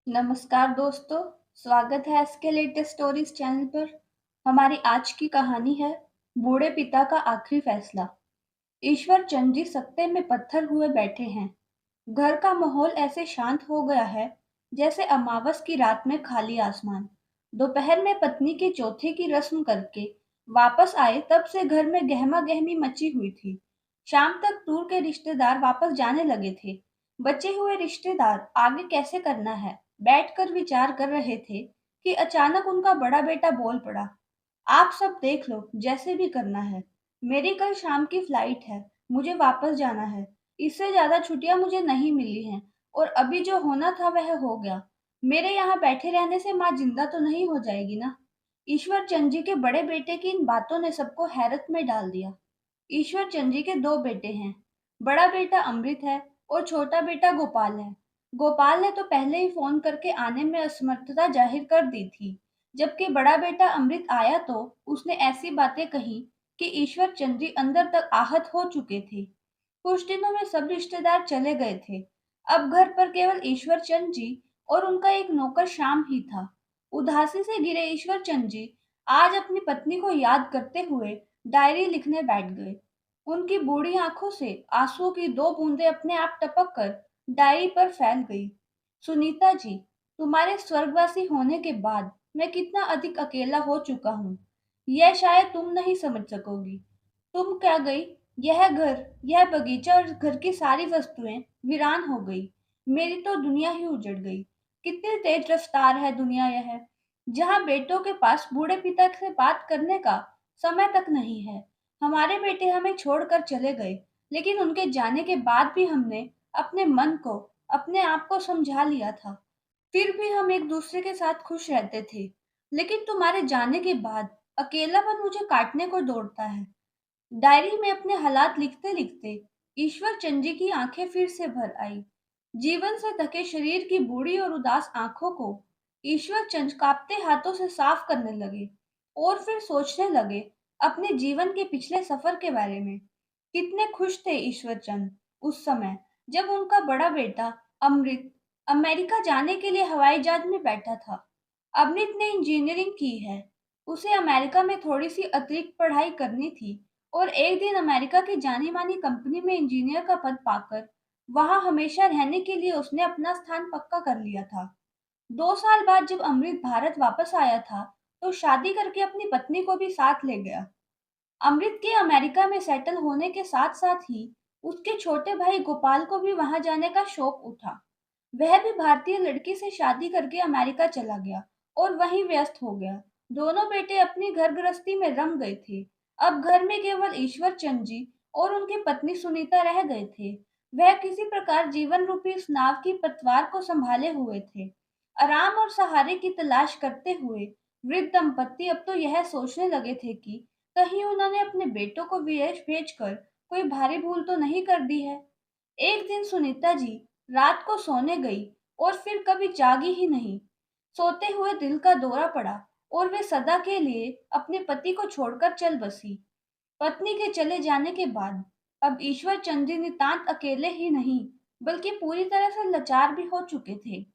नमस्कार दोस्तों, स्वागत है एसके लेटेस्ट स्टोरीज चैनल पर। हमारी आज की कहानी है बूढ़े पिता का आखिरी फैसला। ईश्वर चंद जी सत्ते में पत्थर हुए बैठे हैं। घर का माहौल ऐसे शांत हो गया है जैसे अमावस की रात में खाली आसमान। दोपहर में पत्नी के चौथे की रस्म करके वापस आए तब से घर में गहमा गहमी मची हुई थी। शाम तक दूर के रिश्तेदार वापस जाने लगे थे। बचे हुए रिश्तेदार आगे कैसे करना है बैठकर विचार कर रहे थे कि अचानक उनका बड़ा बेटा बोल पड़ा। आप सब देख लो, जैसे भी करना है। मेरी कल शाम की फ्लाइट है, मुझे वापस जाना है। इससे ज्यादा छुट्टियां मुझे नहीं मिली हैं और अभी जो होना था वह हो गया। मेरे यहाँ बैठे रहने से माँ जिंदा तो नहीं हो जाएगी ना। ईश्वर चंद जी के बड़े बेटे की इन बातों ने सबको हैरत में डाल दिया। ईश्वर चंद जी के दो बेटे हैं। बड़ा बेटा अमृत है और छोटा बेटा गोपाल है। गोपाल ने तो पहले ही फोन करके आने में असमर्थता जाहिर कर दी थी, जबकि बड़ा बेटा अमृत आया तो उसने ऐसी बातें कही कि ईश्वर चंद जी अंदर तक आहत हो चुके थे। कुछ दिनों में सब रिश्तेदार चले गए थे। अब घर पर केवल ईश्वर चंद जी और उनका एक नौकर श्याम ही था। उदासी से घिरे ईश्वर चंद जी आज अपनी पत्नी को याद करते हुए डायरी लिखने बैठ गए। उनकी बूढ़ी आंखों से आंसुओं की दो बूंदें अपने आप टपक कर डायरी पर फैल गई। सुनीता जी, तुम्हारे स्वर्गवासी होने के बाद मैं कितना अधिक अकेला हो चुका हूँ, यह शायद तुम नहीं समझ सकोगी। तुम क्या गई, यह घर, यह बगीचा और घर की सारी वस्तुएं वीरान हो गई। मेरी तो दुनिया ही उजड़ गई। कितनी तेज रफ्तार है दुनिया यह, जहाँ बेटों के पास बूढ़े पिता से बात करने का समय तक नहीं है। हमारे बेटे हमें छोड़कर चले गए, लेकिन उनके जाने के बाद भी हमने अपने मन को, अपने आप को समझा लिया था। फिर भी हम एक दूसरे के साथ खुश रहते थे। लेकिन तुम्हारे जाने के बाद अकेलापन मुझे काटने को दौड़ता है। डायरी में अपने हालात लिखते लिखते ईश्वर चंद जी की आंखें फिर से भर आई। जीवन से थके शरीर की बूढ़ी और उदास आंखों को ईश्वर चंद कांपते हाथों से साफ करने लगे और फिर सोचने लगे अपने जीवन के पिछले सफर के बारे में। कितने खुश थे ईश्वर चंद उस समय जब उनका बड़ा बेटा अमृत अमेरिका जाने के लिए हवाई जहाज में बैठा था। अमृत ने इंजीनियरिंग की है। उसे अमेरिका में थोड़ी सी अतिरिक्त पढ़ाई करनी थी और एक दिन अमेरिका की जानी मानी कंपनी में इंजीनियर का पद पाकर वहां हमेशा रहने के लिए उसने अपना स्थान पक्का कर लिया था। 2 साल बाद जब अमृत भारत वापस आया था तो शादी करके अपनी पत्नी को भी साथ ले गया। अमृत के अमेरिका में सेटल होने के साथ साथ ही उसके छोटे भाई गोपाल को भी वहां जाने का शौक उठा। वह भी भारतीय लड़की से शादी करके अमेरिका चला गया और वहीं व्यस्त हो गया। दोनों बेटे अपनी घर गृहस्थी में रम गए थे। अब घर में केवल ईश्वर चंद जी और उनकी पत्नी सुनीता रह गए थे। वह किसी प्रकार जीवन रूपी उस नाव की पतवार को संभाले हुए थे, आराम और सहारे की तलाश करते हुए। वृद्ध दंपत्ति अब तो यह सोचने लगे थे कि कहीं उन्होंने अपने बेटों को विदेश भेजकर कोई भारी भूल तो नहीं कर दी है। एक दिन सुनीता जी रात को सोने गई और फिर कभी जागी ही नहीं। सोते हुए दिल का दौरा पड़ा और वे सदा के लिए अपने पति को छोड़कर चल बसी। पत्नी के चले जाने के बाद अब ईश्वर चंद जी नितांत अकेले ही नहीं बल्कि पूरी तरह से लाचार भी हो चुके थे।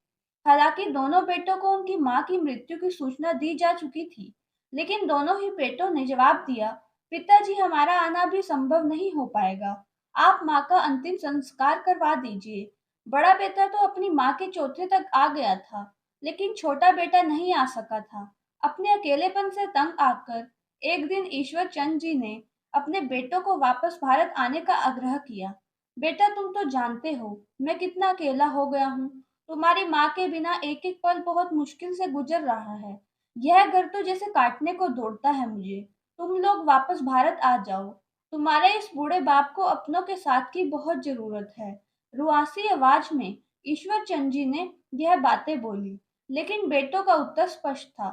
हालांकि दोनों बेटों को उनकी मां की मृत्यु की सूचना दी जा चुकी थी, लेकिन दोनों ही बेटों ने जवाब दिया, पिताजी हमारा आना भी संभव नहीं हो पाएगा। आप माँ का अंतिम संस्कार करवा दीजिए। बड़ा बेटा तो अपनी माँ के चौथे तक आ गया था, लेकिन छोटा बेटा नहीं आ सका था। अपने अकेलेपन से तंग आकर एक दिन ईश्वर चंद जी ने अपने बेटों को वापस भारत आने का आग्रह किया। बेटा, तुम तो जानते हो मैं कितना अकेला हो गया हूँ। तुम्हारी माँ के बिना एक एक पल बहुत मुश्किल से गुजर रहा है। यह घर तो जैसे काटने को दौड़ता है मुझे। तुम लोग वापस भारत आ जाओ। तुम्हारे इस बूढ़े बाप को अपनों के साथ की बहुत जरूरत है। रुआसी आवाज में ईश्वर चंद जी ने यह बातें बोली, लेकिन बेटों का उत्तर स्पष्ट था,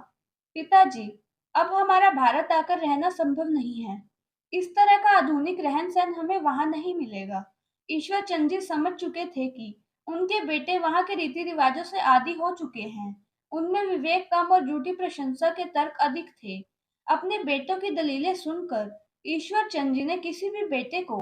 पिताजी, अब हमारा भारत आकर रहना संभव नहीं है। इस तरह का आधुनिक रहन सहन हमें वहां नहीं मिलेगा। ईश्वर चंद जी समझ चुके थे कि उनके बेटे वहां के रीति रिवाजों से आदी हो चुके हैं। उनमें विवेक कम और झूठी प्रशंसा के तर्क अधिक थे। अपने बेटों की दलीलें सुनकर ईश्वर चंद जी ने किसी भी बेटे को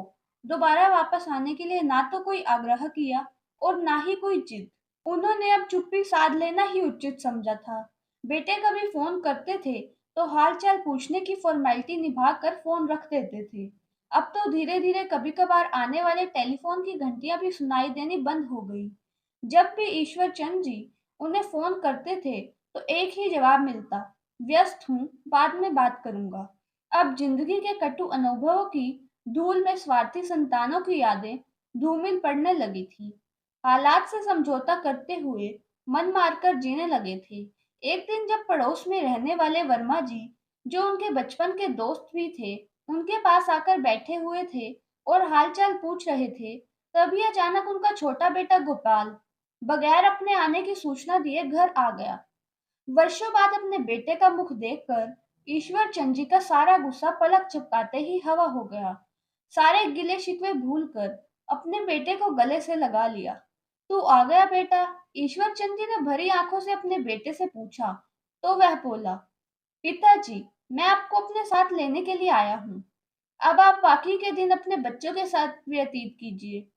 दोबारा वापस आने के लिए ना तो कोई आग्रह किया और ना ही कोई जिद। उन्होंने अब चुप्पी साध लेना ही उचित समझा था। बेटे कभी फोन करते थे तो हालचाल पूछने की फॉर्मेलिटी निभाकर फोन रख देते थे। अब तो धीरे धीरे कभी कभार आने वाले टेलीफोन की घंटियां भी सुनाई देनी बंद हो गई। जब भी ईश्वर चंद जी उन्हें फोन करते थे तो एक ही जवाब मिलता, व्यस्त हूँ, बाद में बात करूंगा। अब जिंदगी के कटु अनुभवों की धूल में स्वार्थी संतानों की यादें धूमिल पड़ने लगी थी। हालात से समझौता करते हुए मन मारकर जीने लगे थे। एक दिन जब पड़ोस में रहने वाले वर्मा जी, जो उनके बचपन के दोस्त भी थे, उनके पास आकर बैठे हुए थे और हालचाल पूछ रहे थे, तभी अचानक उनका छोटा बेटा गोपाल बगैर अपने आने की सूचना दिए घर आ गया। वर्षों बाद अपने बेटे का मुख देखकर ईश्वर चंद जी का सारा गुस्सा पलक झपकाते ही हवा हो गया। सारे गिले शिकवे भूलकर अपने बेटे को गले से लगा लिया। तू आ गया बेटा? ईश्वर चंद जी ने भरी आंखों से अपने बेटे से पूछा। तो वह बोला, पिताजी, मैं आपको अपने साथ लेने के लिए आया हूँ। अब आप बाकी के दिन अपने बच्चों के साथ व्यतीत कीजिए।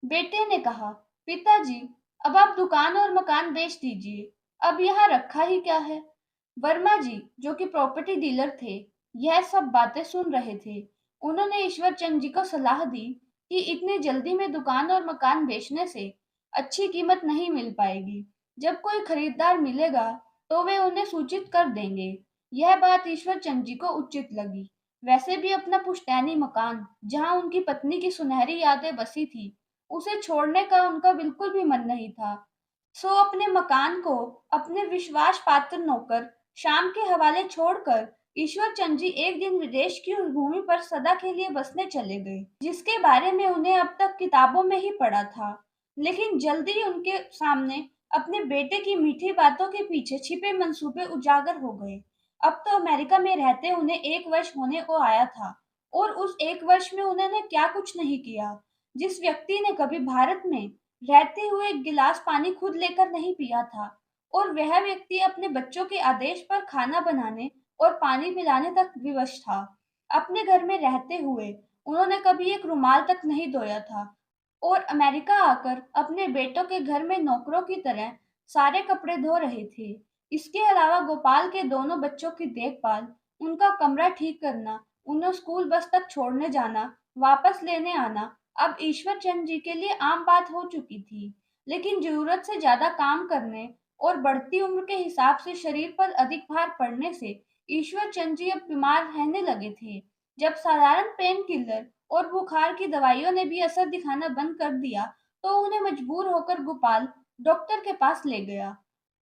बेटे ने कहा, पिताजी, अब आप दुकान और मकान बेच दीजिए, अब यहाँ रखा ही क्या है। वर्मा जी, जो कि प्रॉपर्टी डीलर थे, यह सब बातें सुन रहे थे। उन्होंने ईश्वर चंद जी को सलाह दी कि इतनी जल्दी में दुकान और मकान बेचने से अच्छी कीमत नहीं मिल पाएगी। जब कोई खरीदार मिलेगा तो वे उन्हें सूचित कर देंगे। यह बात ईश्वर चंद जी को उचित लगी। वैसे भी अपना पुश्तैनी मकान, जहां उनकी पत्नी की सुनहरी यादें बसी थी, उसे छोड़ने का उनका बिल्कुल भी मन नहीं था। सो अपने मकान को अपने विश्वास पात्र नौकर श्याम के हवाले छोड़कर ईश्वर चंद जी एक दिन विदेश की उस भूमि पर सदा के लिए बसने चले गए, जिसके बारे में उन्हें अब तक किताबों में ही पढ़ा था। लेकिन जल्दी ही उनके सामने अपने बेटे की मीठी बातों के पीछे छिपे मंसूबे उजागर हो गए। अब तो अमेरिका में रहते उन्हें 1 वर्ष होने को आया था और उस 1 वर्ष में उन्होंने क्या कुछ नहीं किया। जिस व्यक्ति ने कभी भारत में रहते हुए एक गिलास पानी खुद लेकर नहीं पिया था और वह व्यक्ति अपने बच्चों के आदेश पर खाना बनाने और पानी पिलाने तक विवश था। अपने घर में रहते हुए उन्होंने कभी एक रुमाल तक नहीं धोया था और अमेरिका आकर अपने बेटों के घर में नौकरों की तरह सारे कपड़े धो रहे थे। इसके अलावा गोपाल के दोनों बच्चों की देखभाल, उनका कमरा ठीक करना, उन्हें स्कूल बस तक छोड़ने जाना, वापस लेने आना अब ईश्वर चंद जी के लिए आम बात हो चुकी थी। लेकिन जरूरत से ज्यादा काम करने और बढ़ती उम्र के हिसाब से शरीर पर अधिक भार पड़ने से ईश्वर चंद जी अब बीमार रहने लगे थे। जब साधारण पेन किलर और बुखार की दवाइयों ने भी असर दिखाना बंद कर दिया, तो उन्हें मजबूर होकर गोपाल डॉक्टर के पास ले गया।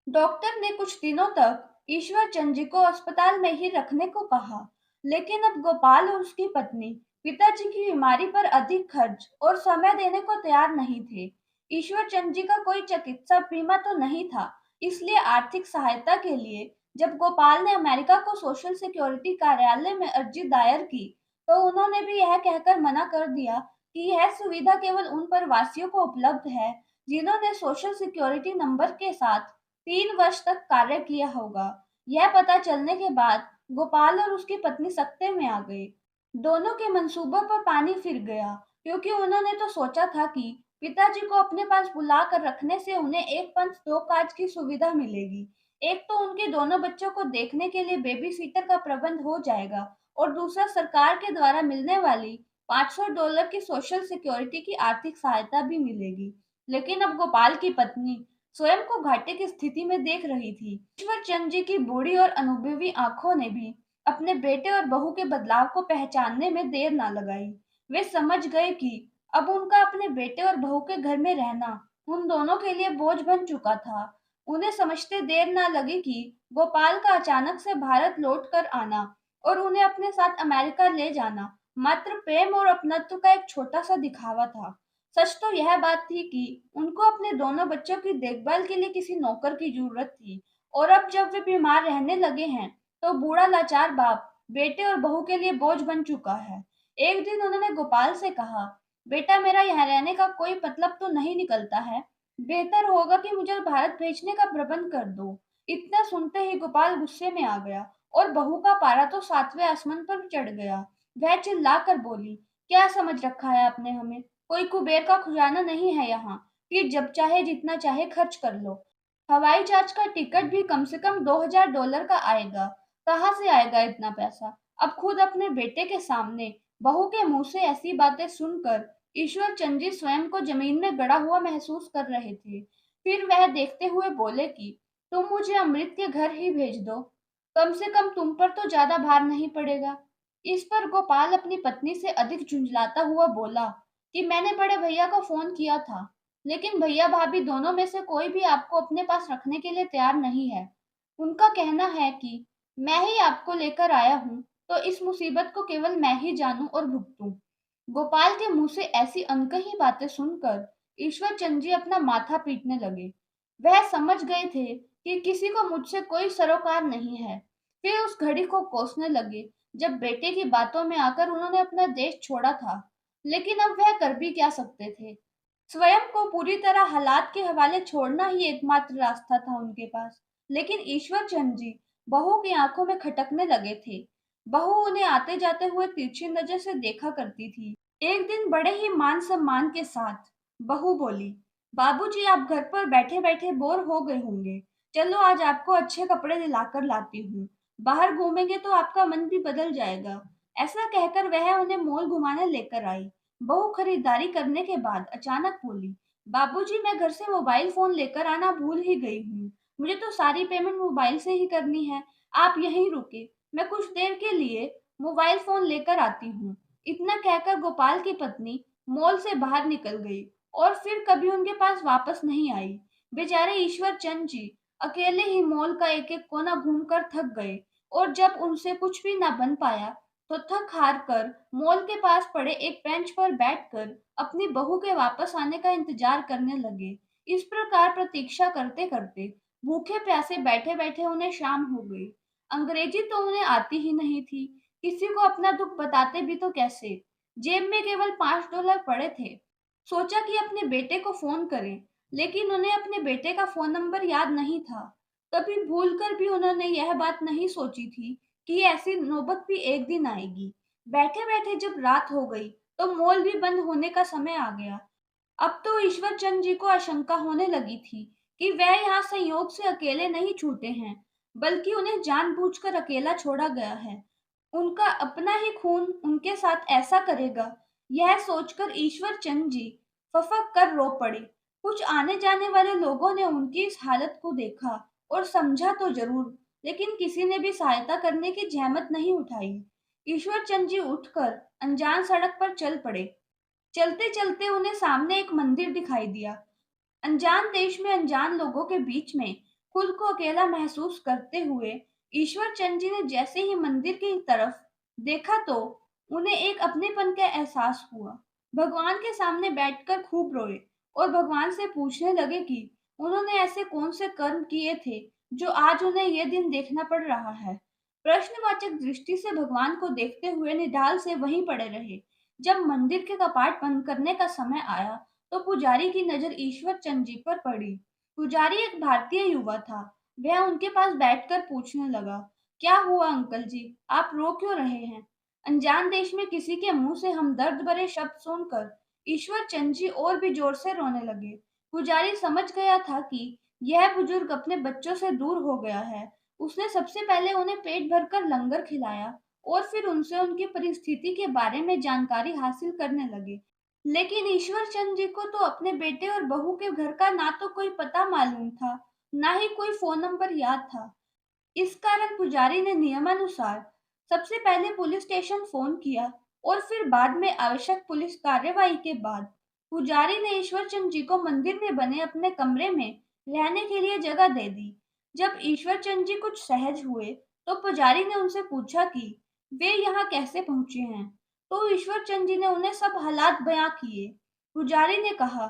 डॉक्टर ने कुछ दिनों तक ईश्वर चंद जी को अस्पताल में ही रखने को कहा, लेकिन अब गोपाल और उसकी पत्नी पिताजी की बीमारी पर अधिक खर्च और समय देने को तैयार नहीं थे। ईश्वर चंद जी का कोई चिकित्सा बीमा तो नहीं था, इसलिए आर्थिक सहायता के लिए जब गोपाल ने अमेरिका को सोशल सिक्योरिटी कार्यालय में अर्जी दायर की, तो उन्होंने भी यह कहकर मना कर दिया कि यह सुविधा केवल उन प्रवासियों को उपलब्ध है जिन्होंने सोशल सिक्योरिटी नंबर के साथ 3 वर्ष तक कार्य किया होगा। यह पता चलने के बाद गोपाल और उसकी पत्नी सकते में आ गए। दोनों के मंसूबों पर पानी फिर गया, क्योंकि उन्होंने तो सोचा था कि पिताजी को अपने पास बुला कर रखने से उन्हें एक पंथ दो काज की सुविधा मिलेगी। एक तो उनके दोनों बच्चों को देखने के लिए बेबी सीटर का प्रबंध हो जाएगा और दूसरा सरकार के द्वारा मिलने वाली $500 की सोशल सिक्योरिटी की आर्थिक सहायता भी मिलेगी। लेकिन अब गोपाल की पत्नी स्वयं को घाटे की स्थिति में देख रही थी। ईश्वर चंद जी की बूढ़ी और अनुभवी आंखों ने भी अपने बेटे और बहू के बदलाव को पहचानने में देर ना लगाई। वे समझ गए कि अब उनका अपने बेटे और बहू के घर में रहना उन दोनों के लिए बोझ बन चुका था। उन्हें समझते देर ना लगी कि गोपाल का अचानक से भारत लौट कर आना और उन्हें अपने साथ अमेरिका ले जाना मात्र प्रेम और अपनत्व का एक छोटा सा दिखावा था। सच तो यह बात थी कि उनको अपने दोनों बच्चों की देखभाल के लिए किसी नौकर की जरूरत थी और अब जब वे बीमार रहने लगे हैं, तो बूढ़ा लाचार बाप बेटे और बहू के लिए बोझ बन चुका है। एक दिन उन्होंने गोपाल से कहा, बेटा, मेरा यहाँ रहने का कोई मतलब तो नहीं निकलता है। बेहतर होगा कि मुझे भारत भेजने का प्रबंध कर दो। इतना सुनते ही गोपाल गुस्से में आ गया और बहू का पारा तो 7वें आसमान पर चढ़ गया। वह चिल्लाकर बोली, क्या समझ रखा है आपने हमें? कोई कुबेर का खजाना नहीं है यहाँ। कि जब चाहे जितना चाहे खर्च कर लो। हवाई जहाज का टिकट भी कम से कम $2000 का आएगा। कहाँ से आएगा इतना पैसा? अब खुद अपने बेटे के सामने बहू के मुंह से ऐसी बातें सुनकर ईश्वर चंद जी स्वयं को जमीन में गड़ा हुआ महसूस कर रहे थे। फिर वह देखते हुए बोले कि तुम मुझे अमृत के घर ही भेज दो, कम से कम तुम पर तो ज्यादा भार नहीं पड़ेगा। इस पर गोपाल अपनी पत्नी से अधिक झुंझलाता हुआ बोला कि मैंने बड़े भैया को फोन किया था, लेकिन भैया भाभी दोनों में से कोई भी आपको अपने पास रखने के लिए तैयार नहीं है। उनका कहना है कि मैं ही आपको लेकर आया हूँ, तो इस मुसीबत को केवल मैं ही जानूं और भुगतूं। गोपाल के मुंह से ऐसी अनकही बातें सुनकर ईश्वर चंद जी अपना माथा पीटने लगे। वह समझ गए थे कि किसी को मुझसे कोई सरोकार नहीं है। वे उस घड़ी को कोसने लगे जब बेटे की बातों में आकर उन्होंने अपना देश छोड़ा था। लेकिन अब वह कर भी क्या सकते थे? स्वयं को पूरी तरह हालात के हवाले छोड़ना ही एकमात्र रास्ता था उनके पास। लेकिन ईश्वर चंद जी बहू की आंखों में खटकने लगे थे। बहू उन्हें आते जाते हुए तिरछी नजर से देखा करती थी। एक दिन बड़े ही मान सम्मान के साथ बहू बोली, बाबूजी आप घर पर बैठे बैठे बोर हो गए होंगे, चलो आज आपको अच्छे कपड़े दिलाकर लाती हूँ, बाहर घूमेंगे तो आपका मन भी बदल जाएगा। ऐसा कहकर वह उन्हें मॉल घुमाने लेकर आई। बहू खरीदारी करने के बाद अचानक बोली, बाबूजी मैं घर से मोबाइल फोन लेकर आना भूल ही गई हूँ, मुझे तो सारी पेमेंट मोबाइल से ही करनी है, आप यहीं रुके, मैं कुछ देर के लिए मोबाइल फोन लेकर आती हूँ। इतना कहकर गोपाल की पत्नी मॉल से बाहर निकल गई और फिर कभी उनके पास वापस नहीं आई। बेचारे ईश्वर चंद जी अकेले ही मॉल का एक एक कोना घूमकर थक गए और जब उनसे कुछ भी ना बन पाया तो थक हार कर मॉल के पास पड़े एक बेंच पर बैठकर अपनी बहू के वापस आने का इंतजार करने लगे। इस प्रकार प्रतीक्षा करते करते भूखे प्यासे बैठे बैठे उन्हें शाम हो गई। अंग्रेजी तो उन्हें आती ही नहीं थी, किसी को अपना दुख बताते भी तो कैसे? जेब में केवल $5 पड़े थे। सोचा कि अपने बेटे को फोन करें, लेकिन उन्हें अपने बेटे का फोन नंबर याद नहीं था। कभी भूलकर भी उन्होंने यह बात नहीं सोची थी कि ऐसी नौबत भी एक दिन आएगी। बैठे बैठे जब रात हो गई तो मॉल भी बंद होने का समय आ गया। अब तो ईश्वर चंद जी को आशंका होने लगी थी कि वह यहाँ संयोग से अकेले नहीं छूटे हैं, बल्कि उन्हें जानबूझकर अकेला छोड़ा गया है। उनका अपना ही खून उनके साथ ऐसा करेगा, यह सोचकर ईश्वर चंद जी फफक कर रो पड़े। कुछ आने जाने वाले लोगों ने उनकी इस हालत को देखा और समझा तो जरूर, लेकिन किसी ने भी सहायता करने की जहमत नहीं उठाई। ईश्वर चंद जी उठकर अनजान सड़क पर चल पड़े। चलते चलते उन्हें सामने एक मंदिर दिखाई दिया। अनजान देश में अनजान लोगों के बीच में खुद को अकेला महसूस करते हुए ईश्वर चंद जी ने जैसे ही मंदिर की तरफ देखा तो उन्हें एक अपनेपन का एहसास हुआ। भगवान के सामने बैठकर खूब रोए और भगवान से पूछने लगे कि उन्होंने ऐसे कौन से कर्म किए थे जो आज उन्हें यह दिन देखना पड़ रहा है। प्रश्नवाचक दृष्टि से भगवान को देखते हुए निढाल से वहीं पड़े रहे। जब मंदिर के कपाट बंद करने का समय आया तो पुजारी की नजर ईश्वर चंद जी पर पड़ी। पुजारी एक भारतीय युवा था। वह उनके पास बैठकर पूछने लगा, क्या हुआ अंकल जी, आप रो क्यों रहे हैं? अनजान देश में किसी के मुंह से हमदर्द भरे शब्द सुनकर ईश्वर चंद जी और भी जोर से रोने लगे। पुजारी समझ गया था कि यह बुजुर्ग अपने बच्चों से दूर हो गया है। उसने सबसे पहले उन्हें पेट भरकर लंगर खिलाया और फिर उनसे उनकी परिस्थिति के बारे में जानकारी हासिल करने लगे। लेकिन ईश्वर चंद जी को तो अपने बेटे और बहू के घर का ना तो कोई पता मालूम था, ना ही कोई फोन नंबर याद था। इस कारण पुजारी ने नियमानुसार सबसे पहले पुलिस स्टेशन फोन किया और फिर बाद में आवश्यक पुलिस कार्यवाही के बाद पुजारी ने ईश्वर चंद जी को मंदिर में बने अपने कमरे में रहने के लिए जगह दे दी। जब ईश्वर चंद जी कुछ सहज हुए तो पुजारी ने उनसे पूछा कि वे यहाँ कैसे पहुंचे हैं। तो ईश्वर चंद जी ने उन्हें सब हालात बयां किए। पुजारी ने कहा,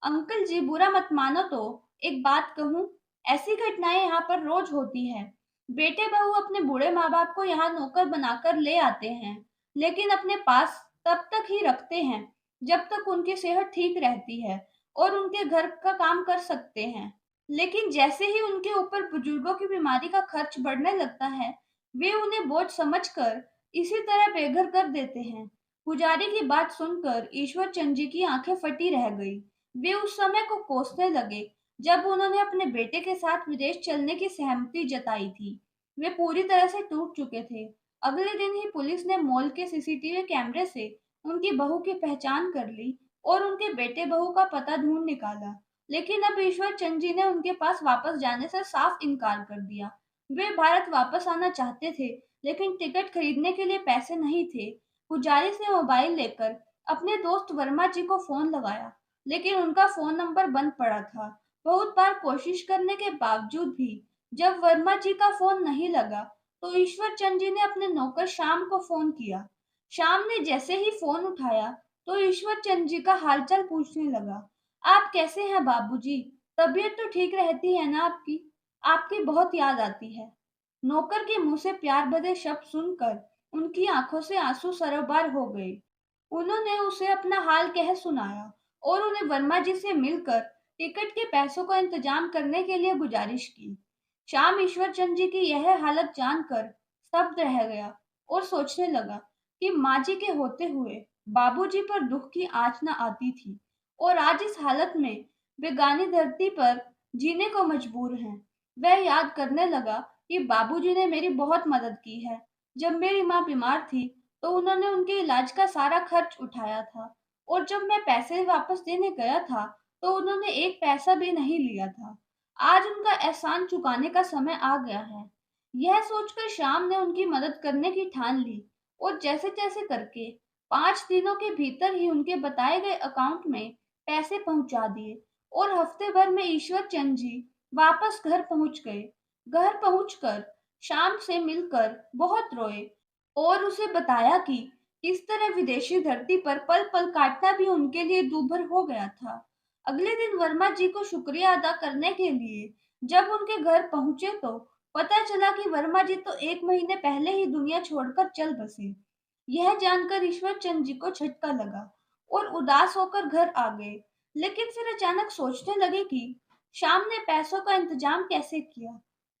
अंकल जी बुरा मत मानो तो एक बात कहूँ, ऐसी घटनाएं यहाँ पर रोज होती है। बेटे बहू अपने बूढ़े माँ बाप को यहाँ नौकर बनाकर ले आते हैं, लेकिन अपने पास तब तक ही रखते हैं जब तक उनकी सेहत ठीक रहती है और उनके घर का काम कर सकते हैं। लेकिन जैसे ही उनके ऊपर बुजुर्गों की बीमारी का खर्च बढ़ने लगता है, वे उन्हें बोझ समझकर इसी तरह बेघर कर देते हैं। पुजारी की बात सुनकर ईश्वर चंद जी की आंखें फटी रह गई। वे उस समय को कोसने लगे जब उन्होंने अपने बेटे के साथ विदेश चलने की सहमति जताई थी। वे पूरी तरह से टूट चुके थे। अगले दिन ही पुलिस ने मॉल के सीसीटीवी कैमरे से उनकी बहू की पहचान कर ली और उनके बेटे बहू का पता ढूंढ निकाला। लेकिन अब ईश्वर चंद जी ने उनके पास वापस जाने से साफ इनकार कर दिया। वे भारत वापस आना चाहते थे, लेकिन टिकट खरीदने के लिए पैसे नहीं थे। पुजारी से मोबाइल लेकर अपने दोस्त वर्मा जी को फोन लगाया, लेकिन उनका फोन नंबर बंद पड़ा था। बहुत बार कोशिश करने के बावजूद भी जब वर्मा जी का फोन नहीं लगा, तो ईश्वर चंद जी ने अपने नौकर श्याम को फोन किया। श्याम ने जैसे ही फोन उठाया, तो ईश्वर चंद जी का हालचाल पूछने लगा। आप कैसे हैं बाबूजी? तबीयत तो ठीक रहती है ना आपकी? आपकी बहुत याद आती है। नौकर के मुंह से प्यार भरे शब्द सुनकर उनकी आंखों से आंसू सरबार हो गए। उन्होंने उसे अपना हाल कह सुनाया और उन्हें वर्मा जी से मिलकर टिकट के पैसों का इंतजाम करने के लिए गुजारिश की। श्याम ईश्वर चंद जी की यह हालत जानकर स्तब्ध रह गया और सोचने लगा कि माँ जी के होते हुए बाबूजी पर दुख की आंच न आती थी और आज इस हालत में बेगानी धरती पर जीने को मजबूर हैं। वह याद करने लगा कि बाबूजी ने मेरी बहुत मदद की है। जब मेरी माँ बीमार थी, तो उन्होंने उनके इलाज का सारा खर्च उठाया था और जब मैं पैसे वापस देने गया था, तो उन्होंने एक पैसा भी नहीं लिया था। आज उनका एहसान चुकाने का समय आ गया है। यह सोचकर श्याम ने उनकी मदद करने की ठान ली और जैसे-तैसे करके 5 दिनों के भीतर ही उनके बताए गए अकाउंट में पैसे पहुंचा दिए और हफ्ते भर में ईश्वर चंद जी वापस घर पहुंच गए। घर पहुंचकर श्याम से मिलकर बहुत रोए और उसे बताया कि किस तरह विदेशी धरती पर पल-पल काटना भी उनके लिए दूभर हो गया था। अगले दिन वर्मा जी को शुक्रिया अदा करने के लिए जब उनके घर पहुंचे, तो पता चला कि वर्मा जी तो 1 महीने पहले ही दुनिया छोड़कर चल बसे। यह जानकर ईश्वर चंद जी को झटका लगा और उदास होकर घर आ गए। लेकिन फिर अचानक सोचने लगे कि शाम ने पैसों का इंतजाम कैसे किया।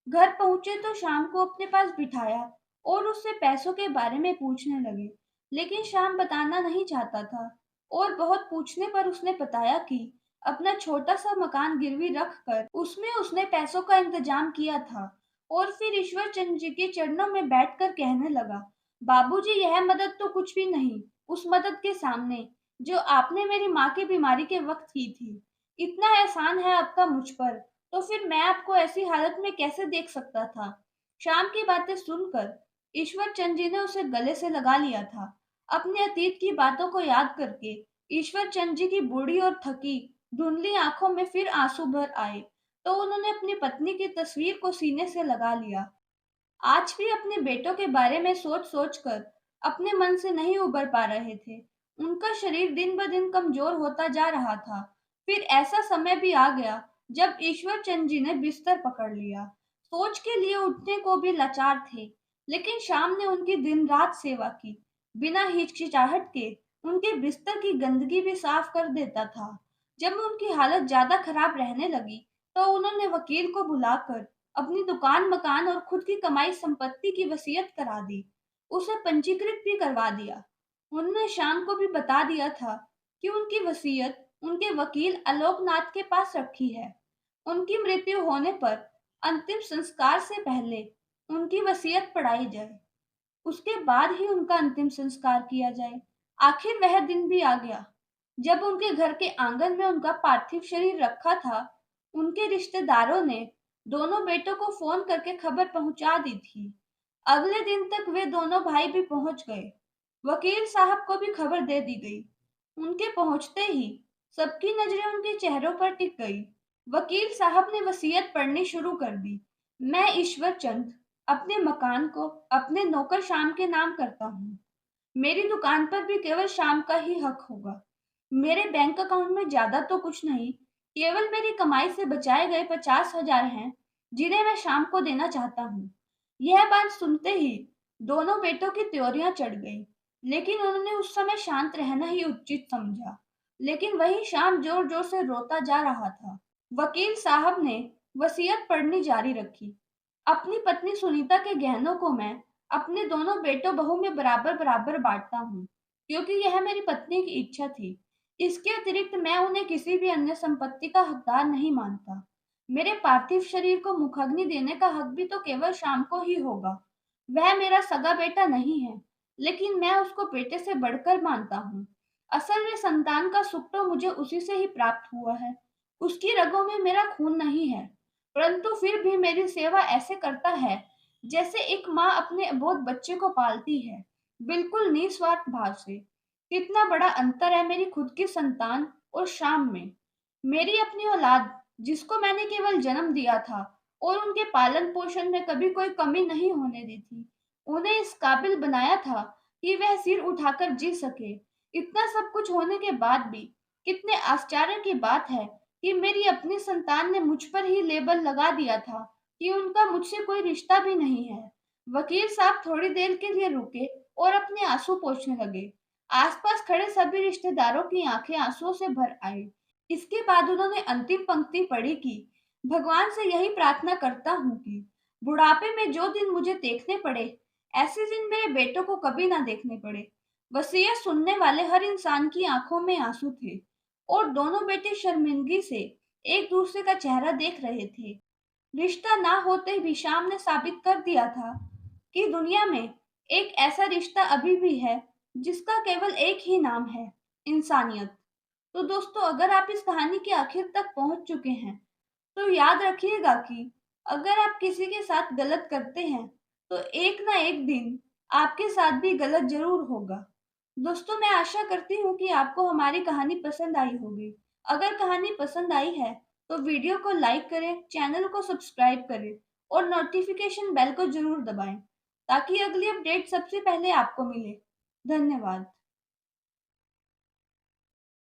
घर पहुंचे तो शाम को अपने पास बिठाया और उससे पैसों के बारे में पूछने लगे। लेकिन शाम बताना नहीं चाहता था और बहुत पूछने पर उसने बताया कि अपना छोटा सा मकान गिरवी रखकर उसमें उसने पैसों का इंतजाम किया था। और फिर ईश्वर चंद जी के चरणों में बैठकर कहने लगा, बाबूजी, यह मदद तो कुछ भी नहीं उस मदद के सामने जो आपने मेरी माँ की बीमारी के वक्त की थी। इतना एहसान है आपका मुझ पर, तो फिर मैं आपको ऐसी हालत में कैसे देख सकता था। शाम की बातें सुनकर ईश्वर चंद जी ने उसे गले से लगा लिया था। अपने अतीत की बातों को याद करके ईश्वर चंद जी की बूढ़ी और थकी धुंधली आंखों में फिर आंसू भर आए, तो उन्होंने अपनी पत्नी की तस्वीर को सीने से लगा लिया। आज भी अपने बेटों के बारे में सोच-सोच कर अपने मन से नहीं उबर पा रहे थे। उनका शरीर दिन-ब-दिन कमज़ोर होता जा रहा था। फिर ऐसा समय भी आ गया जब ईश्वर चंद जी ने बिस्तर पकड़ लिया। सोच के लिए उठने को भी लाचार थे, लेकिन शाम ने उनकी दिन-रात सेवा की। बिना हिचकिचाहट के उनके बिस्तर की गंदगी भी साफ कर देता था। जब उनकी हालत ज़्यादा खराब रहने लगी, तो उन्होंने वकील को बुलाकर अपनी दुकान, मकान और खुद की कमाई संपत्ति की वसीयत करा दी। उसे पंजीकृत भी करवा दिया। उन्होंने शाम को भी बता दिया था कि उनकी वसीयत उनके वकील आलोकनाथ के पास रखी है। उनकी मृत्यु होने पर अंतिम संस्कार से पहले उनकी वसीयत पढ़ाई जाए। उसके बाद ही उनका अंतिम संस्कार किया जाए। आखिर वह दिन भी आ गया जब उनके घर के आंगन में उनका पार्थिव शरीर रखा था। उनके रिश्तेदारों ने दोनों बेटों को फोन करके खबर पहुंचा दी थी। अगले दिन तक वे दोनों भाई भी पहुंच गए। वकील साहब को भी खबर दे दी गई। उनके पहुंचते ही सबकी नजरें उनके चेहरों पर टिक गई। वकील साहब ने वसीयत पढ़नी शुरू कर दी। मैं ईश्वर चंद अपने मकान को अपने नौकर श्याम के नाम करता हूँ। मेरी दुकान पर भी केवल शाम का ही हक होगा। मेरे बैंक अकाउंट में ज्यादा तो कुछ नहीं, केवल मेरी कमाई से बचाए गए 50,000 हैं, जिन्हें मैं शाम को देना चाहता हूँ। यह बात सुनते ही दोनों बेटों की त्योरियां चढ़ गईं, लेकिन उन्होंने उस समय शांत रहना ही उचित समझा। लेकिन वही शाम जोर-जोर से रोता जा रहा था। वकील साहब ने वसीयत पढ़नी जारी रखी। अपनी पत्नी सुनीता के गहनों को मैं अपने दोनों बेटों बहू में बराबर बराबर बांटता हूँ, क्योंकि यह मेरी पत्नी की इच्छा थी। इसके अतिरिक्त मैं उन्हें किसी भी अन्य संपत्ति का हकदार नहीं मानता। मेरे पार्थिव शरीर को मुखाग्नि देने का हक भी तो केवल शाम को ही होगा। वह मेरा सगा बेटा नहीं है, लेकिन मैं उसको बेटे से बढ़कर मानता हूँ। असल में संतान का सुख तो मुझे उसी से ही प्राप्त हुआ है। उसकी रगों में मेरा खून नहीं है, परंतु फिर भी मेरी सेवा ऐसे करता है जैसे एक माँ अपने अबोध बच्चे को पालती है, बिल्कुल निस्वार्थ भाव से। कितना बड़ा अंतर है मेरी खुद की संतान और शाम में। मेरी अपनी औलाद, जिसको मैंने केवल जन्म दिया था और उनके पालन पोषण में कभी कोई कमी नहीं होने दी थी, उन्हें इस काबिल बनाया था कि वह सिर उठाकर जी सके। इतना सब कुछ होने के बाद भी कितने आश्चर्य की बात है कि मेरी अपनी संतान ने मुझ पर ही लेबल लगा दिया था कि उनका मुझसे कोई रिश्ता भी नहीं है। वकील साहब थोड़ी देर के लिए रुके और अपने आंसू पोंछने लगे। आसपास खड़े सभी रिश्तेदारों की आंखें आंसुओं से भर आई। इसके बाद उन्होंने अंतिम पंक्ति पढ़ी कि भगवान से यही प्रार्थना करता हूँ कि बुढ़ापे में जो दिन मुझे देखने पड़े, ऐसे दिन मेरे बेटों को कभी ना देखने पड़े। वसीयत सुनने वाले हर इंसान की आंखों में आंसू थे और दोनों बेटे शर्मिंदगी से एक दूसरे का चेहरा देख रहे थे। रिश्ता ना होते भी शाम ने साबित कर दिया था कि दुनिया में एक ऐसा रिश्ता अभी भी है जिसका केवल एक ही नाम है, इंसानियत। तो दोस्तों, अगर आप इस कहानी के आखिर तक पहुंच चुके हैं, तो याद रखिएगा कि अगर आप किसी के साथ गलत करते हैं, तो एक ना एक दिन आपके साथ भी गलत जरूर होगा। दोस्तों, मैं आशा करती हूँ कि आपको हमारी कहानी पसंद आई होगी। अगर कहानी पसंद आई है, तो वीडियो को लाइक करें, चैनल को सब्सक्राइब करें और नोटिफिकेशन बेल को जरूर दबाएं, ताकि अगली अपडेट सबसे पहले आपको मिले। धन्यवाद।